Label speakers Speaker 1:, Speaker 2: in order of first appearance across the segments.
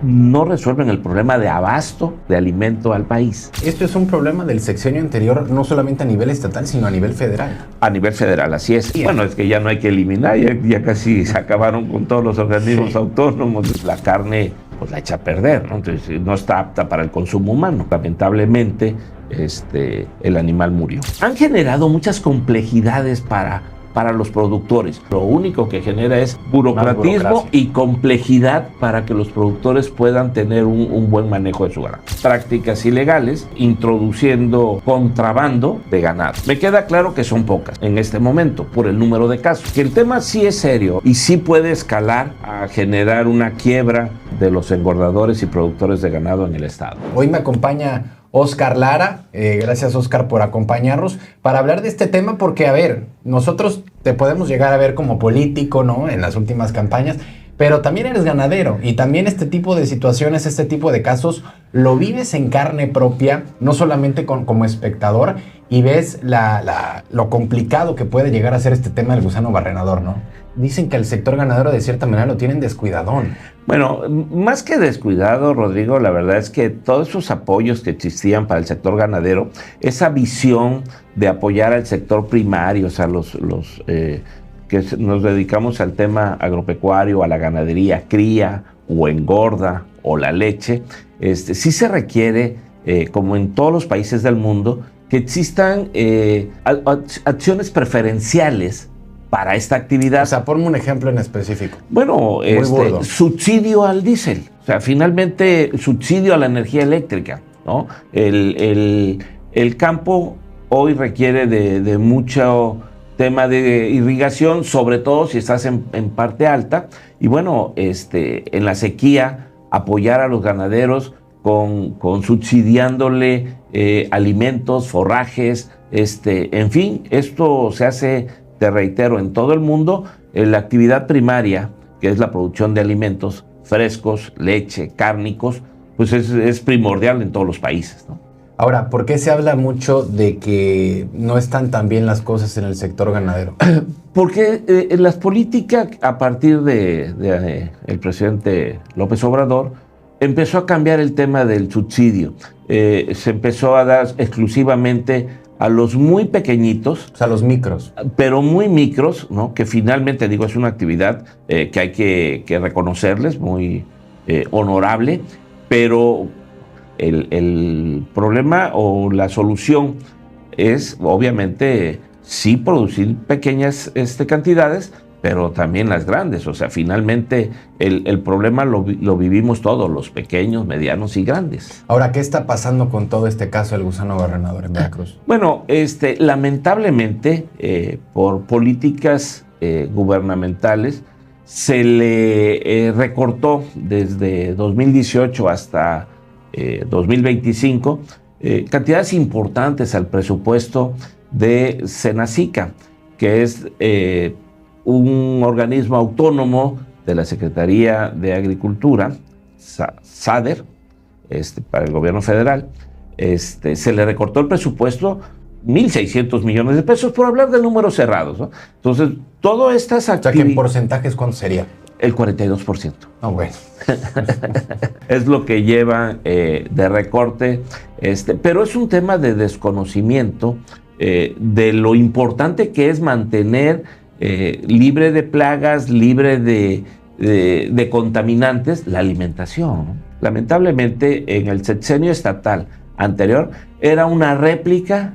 Speaker 1: no resuelven el problema de abasto de alimento al país.
Speaker 2: Esto es un problema del sexenio anterior, no solamente a nivel estatal, sino a nivel federal.
Speaker 1: A nivel federal, así es.
Speaker 2: Bien.
Speaker 1: Bueno, es que ya no hay que eliminar, ya casi se acabaron con todos los organismos autónomos. La carne, pues la echa a perder, ¿no? Entonces no está apta para el consumo humano. Lamentablemente, el animal murió. Han generado muchas complejidades para los productores. Lo único que genera es burocratismo y complejidad para que los productores puedan tener un buen manejo de su ganado. Prácticas ilegales, introduciendo contrabando de ganado. Me queda claro que son pocas en este momento por el número de casos. Que el tema sí es serio y sí puede escalar a generar una quiebra de los engordadores y productores de ganado en el estado.
Speaker 2: Hoy me acompaña Oscar Lara, gracias Oscar por acompañarnos para hablar de este tema porque, a ver, nosotros te podemos llegar a ver como político, ¿no? En las últimas campañas, pero también eres ganadero y también este tipo de situaciones, este tipo de casos, lo vives en carne propia, no solamente como espectador, y ves lo complicado que puede llegar a ser este tema del gusano barrenador, ¿no? Dicen que el sector ganadero de cierta manera lo tienen descuidadón.
Speaker 1: Bueno, más que descuidado, Rodrigo, la verdad es que todos esos apoyos que existían para el sector ganadero, esa visión de apoyar al sector primario, o sea, los que nos dedicamos al tema agropecuario, a la ganadería, cría o engorda o la leche, sí se requiere, como en todos los países del mundo, que existan acciones preferenciales para esta actividad.
Speaker 2: O sea, ponme un ejemplo en específico.
Speaker 1: Bueno, subsidio al diésel, o sea, finalmente subsidio a la energía eléctrica, ¿no? El campo hoy requiere de mucho tema de irrigación, sobre todo si estás en parte alta, y bueno, en la sequía, apoyar a los ganaderos con subsidiándole alimentos, forrajes, en fin, esto se hace, te reitero, en todo el mundo. La actividad primaria, que es la producción de alimentos frescos, leche, cárnicos, pues es primordial en todos los países, ¿no?
Speaker 2: Ahora, ¿por qué se habla mucho de que no están tan bien las cosas en el sector ganadero?
Speaker 1: Porque las políticas, a partir de el presidente López Obrador, empezó a cambiar el tema del subsidio. Se empezó a dar exclusivamente a los muy pequeñitos.
Speaker 2: O sea, los micros.
Speaker 1: Pero muy micros, ¿no? Que finalmente, digo, es una actividad que hay que reconocerles, muy honorable, pero el problema o la solución es, obviamente, sí producir pequeñas cantidades, pero también las grandes. O sea, finalmente el problema lo vivimos todos, los pequeños, medianos y grandes.
Speaker 2: Ahora, ¿qué está pasando con todo este caso del gusano barrenador en Veracruz?
Speaker 1: Bueno, lamentablemente, por políticas gubernamentales, se le recortó desde 2018 hasta 2025 cantidades importantes al presupuesto de Senacica, que es un organismo autónomo de la Secretaría de Agricultura, SADER, para el gobierno federal. Se le recortó el presupuesto 1.600 millones de pesos, por hablar de números cerrados, ¿no? Entonces, todas estas actividades...
Speaker 2: O sea, que en porcentajes, ¿cuánto sería?
Speaker 1: El 42%.
Speaker 2: Ah, bueno.
Speaker 1: Es lo que lleva de recorte, pero es un tema de desconocimiento de lo importante que es mantener libre de plagas, libre de contaminantes, la alimentación, ¿no? Lamentablemente, en el sexenio estatal anterior, era una réplica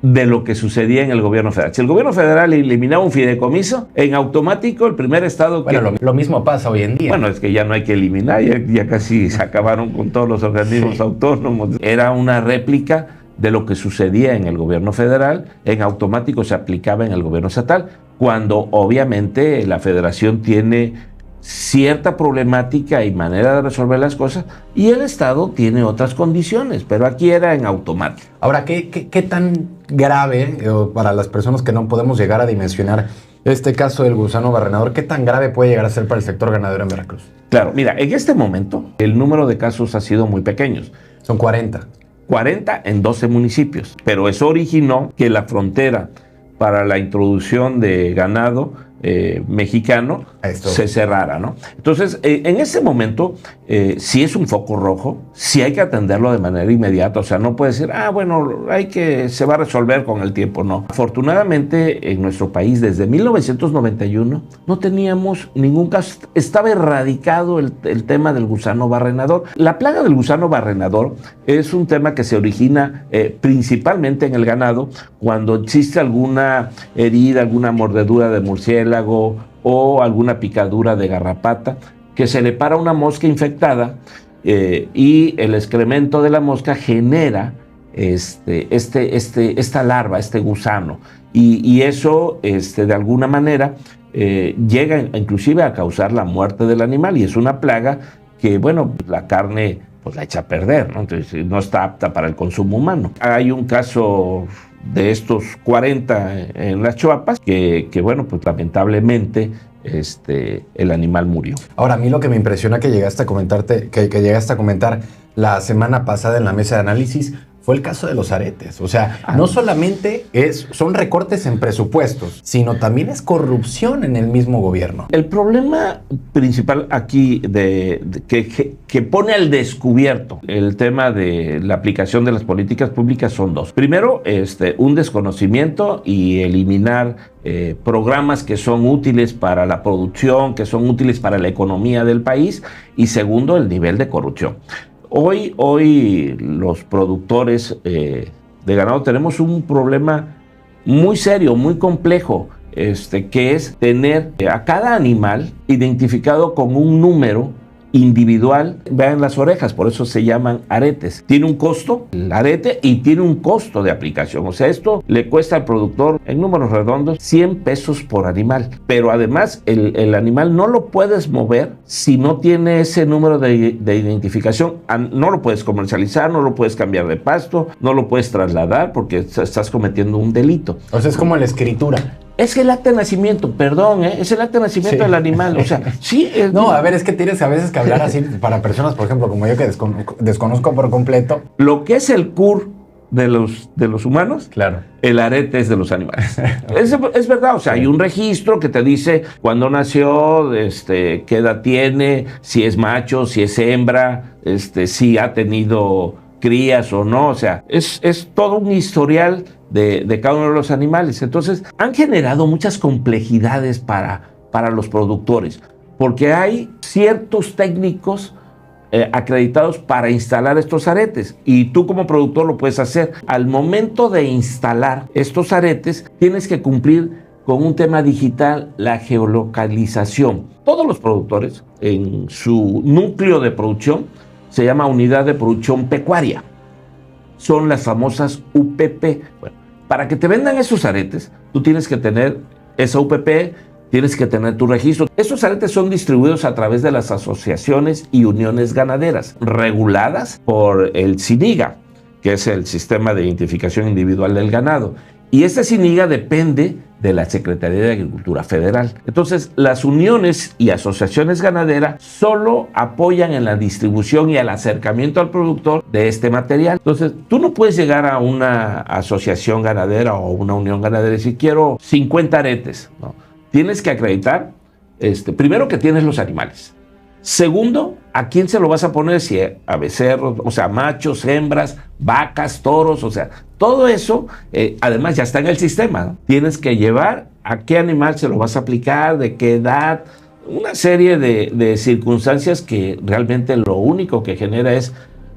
Speaker 1: de lo que sucedía en el gobierno federal. Si el gobierno federal eliminaba un fideicomiso, en automático el primer estado que...
Speaker 2: Bueno, lo mismo pasa hoy en día.
Speaker 1: Bueno, es que ya no hay que eliminar, ya casi se acabaron con todos los organismos autónomos. Era una réplica de lo que sucedía en el gobierno federal, en automático se aplicaba en el gobierno estatal, cuando obviamente la federación tiene cierta problemática y manera de resolver las cosas, y el Estado tiene otras condiciones, pero aquí era en automático.
Speaker 2: Ahora, ¿qué tan grave, para las personas que no podemos llegar a dimensionar este caso del gusano barrenador, qué tan grave puede llegar a ser para el sector ganadero en Veracruz?
Speaker 1: Claro, mira, en este momento el número de casos ha sido muy pequeños.
Speaker 2: Son 40.
Speaker 1: 40 en 12 municipios, pero eso originó que la frontera para la introducción de ganado mexicano se cerrara, ¿no? Entonces, en ese momento, sí es un foco rojo, sí hay que atenderlo de manera inmediata, o sea, no puede decir, bueno, se va a resolver con el tiempo, no. Afortunadamente, en nuestro país, desde 1991, no teníamos ningún caso, estaba erradicado el tema del gusano barrenador. La plaga del gusano barrenador es un tema que se origina principalmente en el ganado cuando existe alguna herida, alguna mordedura de murciélago o alguna picadura de garrapata, que se le para una mosca infectada y el excremento de la mosca genera esta larva, este gusano, y eso de alguna manera llega inclusive a causar la muerte del animal, y es una plaga que, bueno, la carne pues la echa a perder, ¿no? Entonces no está apta para el consumo humano. Hay un caso de estos 40 en las Chuapas que bueno, pues lamentablemente el animal murió.
Speaker 2: Ahora, a mí lo que me impresiona que llegaste a comentar la semana pasada en la mesa de análisis fue el caso de los aretes. O sea, no solamente son recortes en presupuestos, sino también es corrupción en el mismo gobierno.
Speaker 1: El problema principal aquí que pone al descubierto el tema de la aplicación de las políticas públicas son dos. Primero, un desconocimiento y eliminar programas que son útiles para la producción, que son útiles para la economía del país. Y segundo, el nivel de corrupción. Hoy los productores de ganado tenemos un problema muy serio, muy complejo, que es tener a cada animal identificado con un número individual. Vean las orejas, por eso se llaman aretes. Tiene un costo el arete y tiene un costo de aplicación. O sea, esto le cuesta al productor, en números redondos, 100 pesos por animal. Pero además, el animal no lo puedes mover si no tiene ese número de identificación. No lo puedes comercializar, no lo puedes cambiar de pasto, no lo puedes trasladar porque estás cometiendo un delito.
Speaker 2: O sea, es como la escritura.
Speaker 1: Es el acta de nacimiento, perdón, es el acta de nacimiento del animal, o sea, sí.
Speaker 2: No, a ver, es que tienes a veces que hablar así para personas, por ejemplo, como yo que desconozco por completo.
Speaker 1: Lo que es el CUR de los humanos,
Speaker 2: claro,
Speaker 1: el arete es de los animales. Es verdad, o sea, hay un registro que te dice cuándo nació, qué edad tiene, si es macho, si es hembra, si ha tenido crías o no, o sea, es todo un historial de cada uno de los animales. Entonces, han generado muchas complejidades para los productores, porque hay ciertos técnicos acreditados para instalar estos aretes, y tú como productor lo puedes hacer. Al momento de instalar estos aretes, tienes que cumplir con un tema digital, la geolocalización. Todos los productores, en su núcleo de producción, se llama Unidad de Producción Pecuaria. Son las famosas UPP. Bueno, para que te vendan esos aretes, tú tienes que tener esa UPP, tienes que tener tu registro. Estos aretes son distribuidos a través de las asociaciones y uniones ganaderas, reguladas por el SINIGA, que es el Sistema de Identificación Individual del Ganado. Y este SINIGA depende de la Secretaría de Agricultura Federal. Entonces, las uniones y asociaciones ganaderas solo apoyan en la distribución y el acercamiento al productor de este material. Entonces, tú no puedes llegar a una asociación ganadera o una unión ganadera y decir, quiero 50 aretes. No. Tienes que acreditar, primero, que tienes los animales. Segundo, ¿a quién se lo vas a poner? Si a becerros, o sea, machos, hembras, vacas, toros, o sea, todo eso, además ya está en el sistema, ¿no? Tienes que llevar a qué animal se lo vas a aplicar, de qué edad, una serie de circunstancias que realmente lo único que genera es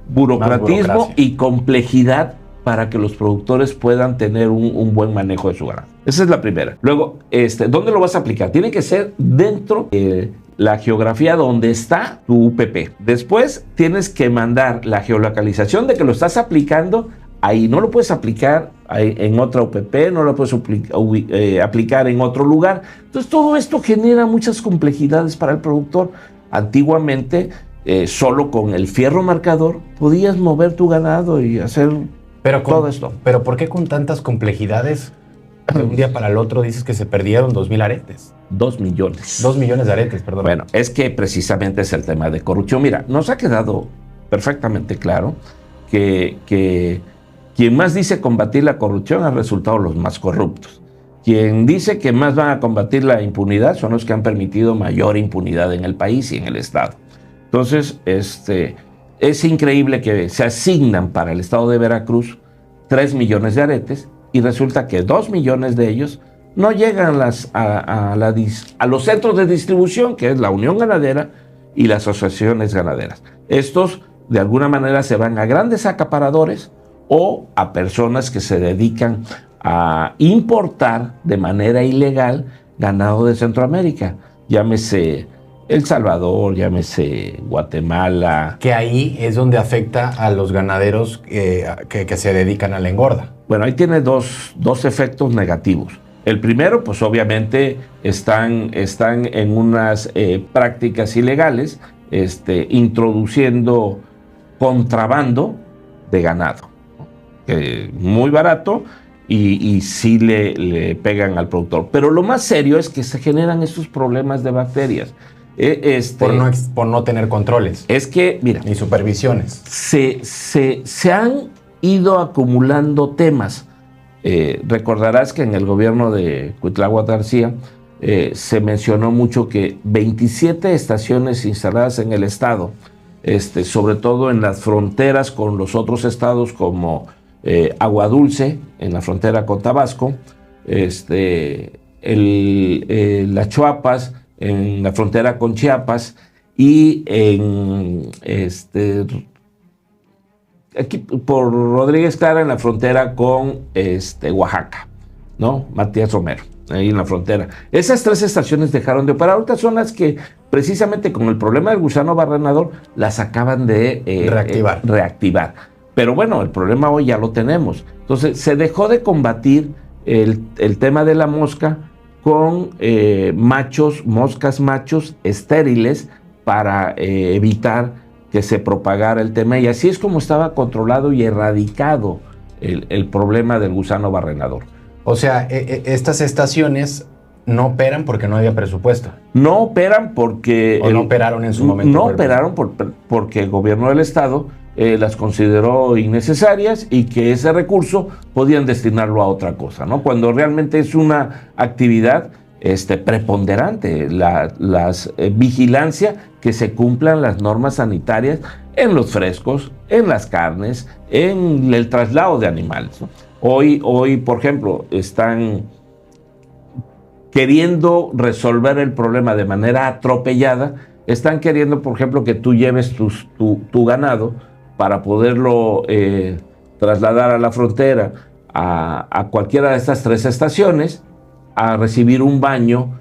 Speaker 1: burocratismo y complejidad para que los productores puedan tener un buen manejo de su ganado. Esa es la primera. Luego, ¿dónde lo vas a aplicar? Tiene que ser dentro de la geografía donde está tu UPP. Después tienes que mandar la geolocalización de que lo estás aplicando ahí. No lo puedes aplicar en otra UPP, no lo puedes aplicar en otro lugar. Entonces todo esto genera muchas complejidades para el productor. Antiguamente, solo con el fierro marcador podías mover tu ganado y hacer todo esto.
Speaker 2: Pero ¿por qué con tantas complejidades de un día para el otro dices que se perdieron 2,000 aretes?
Speaker 1: 2 millones.
Speaker 2: 2 millones de aretes, perdón.
Speaker 1: Bueno, es que precisamente es el tema de corrupción. Mira, nos ha quedado perfectamente claro que quien más dice combatir la corrupción han resultado los más corruptos. quien dice que más van a combatir la impunidad son los que han permitido mayor impunidad en el país y en el Estado. Entonces, es increíble que se asignan para el Estado de Veracruz 3 millones de aretes y resulta que 2 millones de ellos no llegan a los centros de distribución, que es la Unión Ganadera y las asociaciones ganaderas. Estos, de alguna manera, se van a grandes acaparadores o a personas que se dedican a importar de manera ilegal ganado de Centroamérica. Llámese El Salvador, llámese Guatemala.
Speaker 2: Que ahí es donde afecta a los ganaderos que se dedican a la engorda.
Speaker 1: Bueno, ahí tiene dos efectos negativos. El primero, pues obviamente están en unas prácticas ilegales, introduciendo contrabando de ganado, muy barato y sí le pegan al productor. Pero lo más serio es que se generan estos problemas de bacterias.
Speaker 2: Por no tener controles.
Speaker 1: Es que, mira,
Speaker 2: ni supervisiones.
Speaker 1: Se han ido acumulando temas. Recordarás que en el gobierno de Cuitláhuac García se mencionó mucho que 27 estaciones instaladas en el estado, sobre todo en las fronteras con los otros estados como Agua Dulce, en la frontera con Tabasco, las Chuapas, en la frontera con Chiapas y en aquí por Rodríguez Clara en la frontera con Oaxaca, ¿no? Matías Romero, ahí en la frontera. Esas 3 estaciones dejaron de operar. Ahorita son las que, precisamente con el problema del gusano barrenador, las acaban de reactivar. Pero bueno, el problema hoy ya lo tenemos. Entonces, se dejó de combatir el tema de la mosca con moscas machos estériles para evitar que se propagara el tema, y así es como estaba controlado y erradicado el problema del gusano barrenador.
Speaker 2: O sea, estas estaciones no operan porque no había presupuesto.
Speaker 1: No operan porque...
Speaker 2: ¿O no operaron en su momento?
Speaker 1: No operaron porque el gobierno del estado las consideró innecesarias y que ese recurso podían destinarlo a otra cosa, ¿no? Cuando realmente es una actividad preponderante, la vigilancia que se cumplan las normas sanitarias en los frescos, en las carnes, en el traslado de animales, ¿no? Hoy, por ejemplo, están queriendo resolver el problema de manera atropellada. Están queriendo, por ejemplo, que tú lleves tu ganado para poderlo trasladar a la frontera a cualquiera de estas 3 estaciones, a recibir un baño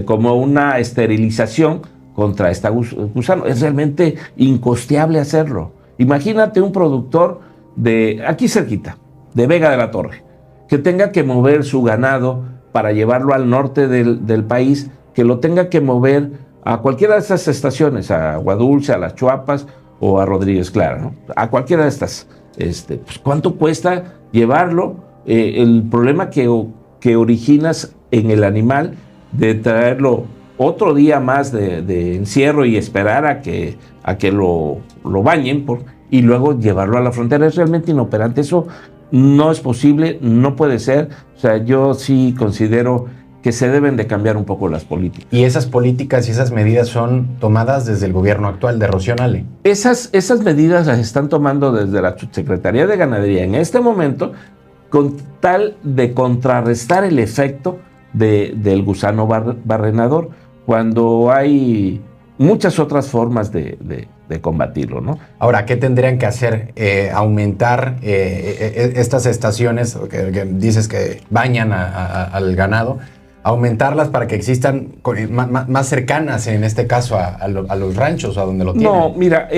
Speaker 1: como una esterilización contra este gusano. Es realmente incosteable hacerlo. Imagínate un productor de aquí cerquita, de Vega de la Torre, que tenga que mover su ganado para llevarlo al norte del país, que lo tenga que mover a cualquiera de estas estaciones, a Agua Dulce, a Las Chuapas o a Rodríguez Clara, ¿no? A cualquiera de estas. Pues, ¿cuánto cuesta llevarlo? El problema que originas en el animal de traerlo otro día más de encierro y esperar a que lo bañen y luego llevarlo a la frontera es realmente inoperante. Eso no es posible, no puede ser. O sea, yo sí considero que se deben de cambiar un poco las políticas.
Speaker 2: ¿Y esas políticas y esas medidas son tomadas desde el gobierno actual de Rocío Nale?
Speaker 1: Esas medidas las están tomando desde la Secretaría de Ganadería en este momento, con tal de contrarrestar el efecto del gusano barrenador, cuando hay muchas otras formas de combatirlo, ¿no?
Speaker 2: Ahora, ¿qué tendrían que hacer? ¿Aumentar estas estaciones que dices que bañan al ganado? ¿Aumentarlas para que existan más cercanas, en este caso, a los ranchos, a donde lo tienen?
Speaker 1: No, mira,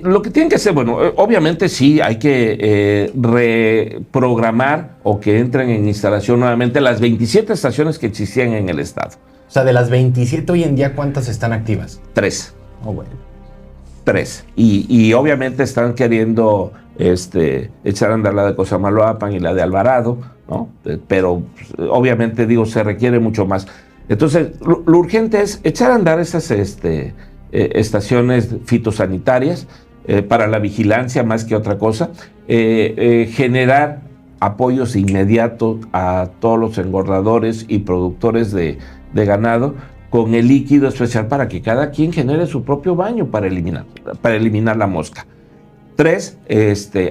Speaker 1: lo que tienen que hacer, bueno, obviamente sí, hay que reprogramar o que entren en instalación nuevamente las 27 estaciones que existían en el estado.
Speaker 2: O sea, de las 27 hoy en día, ¿cuántas están activas?
Speaker 1: 3.
Speaker 2: Oh, bueno.
Speaker 1: 3. Y obviamente están queriendo echar a andar la de Cosamaloapan y la de Alvarado, ¿no? Pero obviamente, digo, se requiere mucho más. Entonces, lo urgente es echar a andar esas estaciones fitosanitarias para la vigilancia más que otra cosa, generar apoyos inmediatos a todos los engordadores y productores de ganado con el líquido especial para que cada quien genere su propio baño para eliminar la mosca. 3,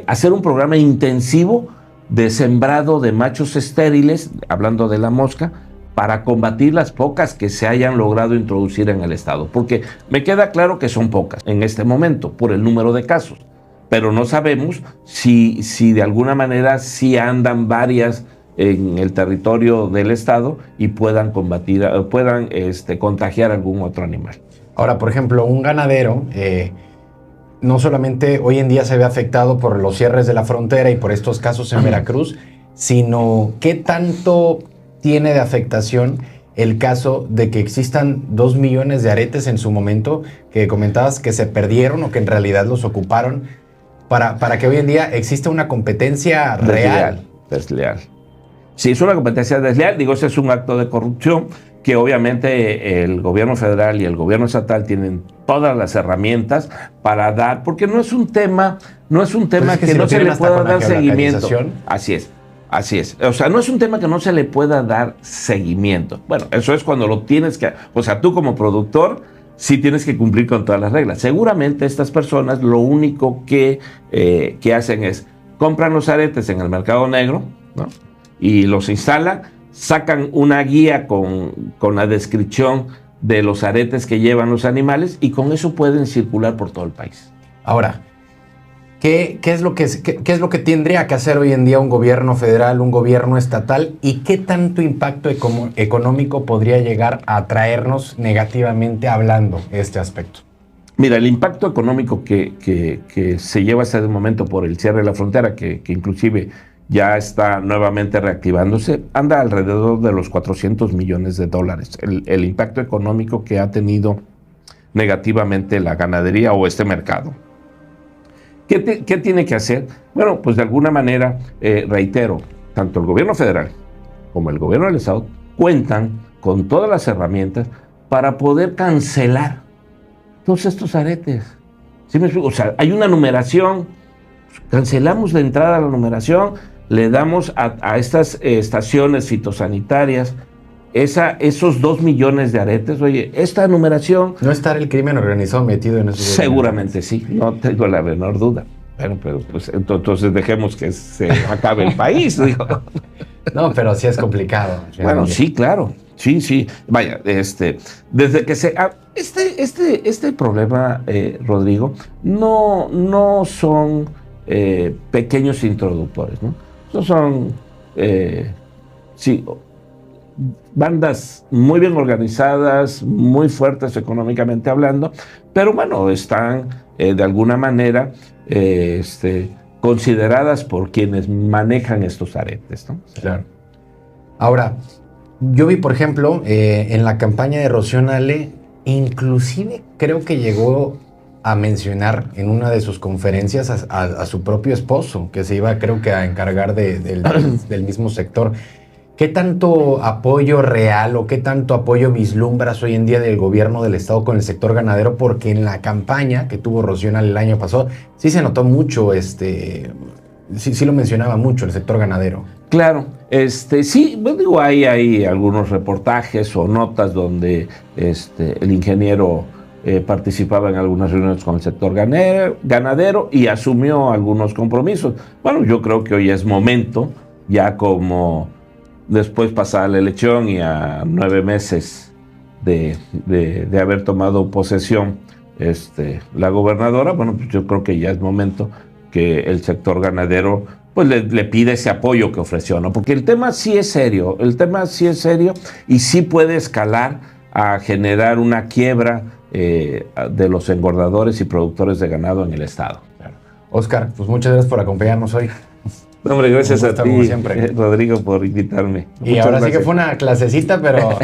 Speaker 1: hacer un programa intensivo de sembrado de machos estériles, hablando de la mosca, para combatir las pocas que se hayan logrado introducir en el estado. Porque me queda claro que son pocas en este momento por el número de casos, pero no sabemos si de alguna manera sí andan varias en el territorio del estado y puedan contagiar algún otro animal.
Speaker 2: Ahora, por ejemplo, un ganadero no solamente hoy en día se ve afectado por los cierres de la frontera y por estos casos en Veracruz, sino qué tanto tiene de afectación el caso de que existan 2 millones de aretes en su momento, que comentabas que se perdieron o que en realidad los ocuparon, para que hoy en día exista una competencia real.
Speaker 1: Desleal. Si es una competencia desleal, digo, ese es un acto de corrupción que obviamente el gobierno federal y el gobierno estatal tienen todas las herramientas para dar, porque no es un tema que no se le pueda dar seguimiento. Así es. O sea, no es un tema que no se le pueda dar seguimiento. Bueno, eso es cuando lo tienes que... O sea, tú como productor sí tienes que cumplir con todas las reglas. Seguramente estas personas lo único que hacen es compran los aretes en el mercado negro, ¿no? Y los instalan, sacan una guía con la descripción de los aretes que llevan los animales y con eso pueden circular por todo el país.
Speaker 2: Ahora, ¿qué es lo que tendría que hacer hoy en día un gobierno federal, un gobierno estatal, y qué tanto impacto económico podría llegar a traernos negativamente hablando este aspecto?
Speaker 1: Mira, el impacto económico que se lleva hasta el momento por el cierre de la frontera, que inclusive ya está nuevamente reactivándose, anda alrededor de los $400 millones. El impacto económico que ha tenido negativamente la ganadería o este mercado. ¿Qué tiene que hacer? Bueno, pues de alguna manera, reitero, tanto el gobierno federal como el gobierno del estado cuentan con todas las herramientas para poder cancelar todos estos aretes. ¿Sí me explico? O sea, hay una numeración, cancelamos la entrada a la numeración, le damos a estas estaciones fitosanitarias esos 2 millones de aretes. Oye, esta numeración...
Speaker 2: ¿No estará el crimen organizado metido en eso?
Speaker 1: Seguramente sí, no tengo la menor duda. Bueno, pero pues entonces dejemos que se acabe el país, digo.
Speaker 2: No, pero sí es complicado.
Speaker 1: Bueno, sí, claro. Sí. Vaya, desde que se... Este problema, Rodrigo, no son pequeños introductores, ¿no? Estos son, bandas muy bien organizadas, muy fuertes económicamente hablando, pero bueno, están de alguna manera consideradas por quienes manejan estos aretes, ¿no?
Speaker 2: Claro. Ahora, yo vi, por ejemplo, en la campaña de Rocío Nale, inclusive creo que llegó a mencionar en una de sus conferencias a su propio esposo, que se iba, creo que, a encargar del mismo sector. ¿Qué tanto apoyo real o qué tanto apoyo vislumbras hoy en día del gobierno del estado con el sector ganadero? Porque en la campaña que tuvo Rocío Nale el año pasado, sí se notó mucho, sí lo mencionaba mucho el sector ganadero.
Speaker 1: Claro, sí, pues digo, hay algunos reportajes o notas donde el ingeniero participaba en algunas reuniones con el sector ganadero y asumió algunos compromisos. Bueno, yo creo que hoy es momento, ya como después pasada la elección y a 9 meses de haber tomado posesión la gobernadora, bueno, pues yo creo que ya es momento que el sector ganadero pues le pide ese apoyo que ofreció, ¿no? Porque el tema sí es serio, y sí puede escalar a generar una quiebra de los engordadores y productores de ganado en el estado.
Speaker 2: Claro. Óscar, pues muchas gracias por acompañarnos hoy.
Speaker 1: No, hombre, gracias a ti,
Speaker 2: siempre.
Speaker 1: Rodrigo, por invitarme.
Speaker 2: Y ahora sí que fue una clasecita, pero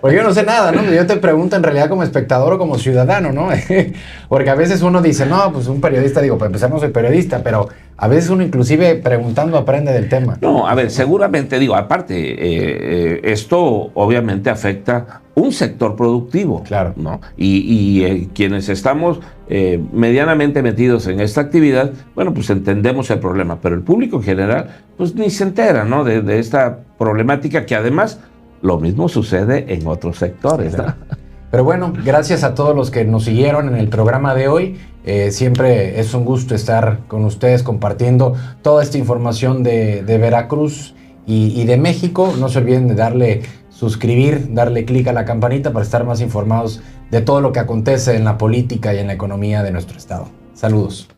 Speaker 2: porque yo no sé nada, ¿no? Yo te pregunto en realidad como espectador o como ciudadano, ¿no? Porque a veces uno dice, no, pues un periodista, digo, para empezar no soy periodista, pero a veces uno inclusive preguntando aprende del tema.
Speaker 1: No, a ver, seguramente, digo, aparte, esto obviamente afecta un sector productivo,
Speaker 2: Claro.
Speaker 1: ¿no? Y quienes estamos medianamente metidos en esta actividad, bueno, pues entendemos el problema, pero el público en general, pues ni se entera, ¿no? De esta problemática que además lo mismo sucede en otros sectores, ¿no?
Speaker 2: Pero bueno, gracias a todos los que nos siguieron en el programa de hoy. Siempre es un gusto estar con ustedes compartiendo toda esta información de Veracruz y de México. No se olviden de darle suscribir, darle clic a la campanita para estar más informados de todo lo que acontece en la política y en la economía de nuestro estado. Saludos.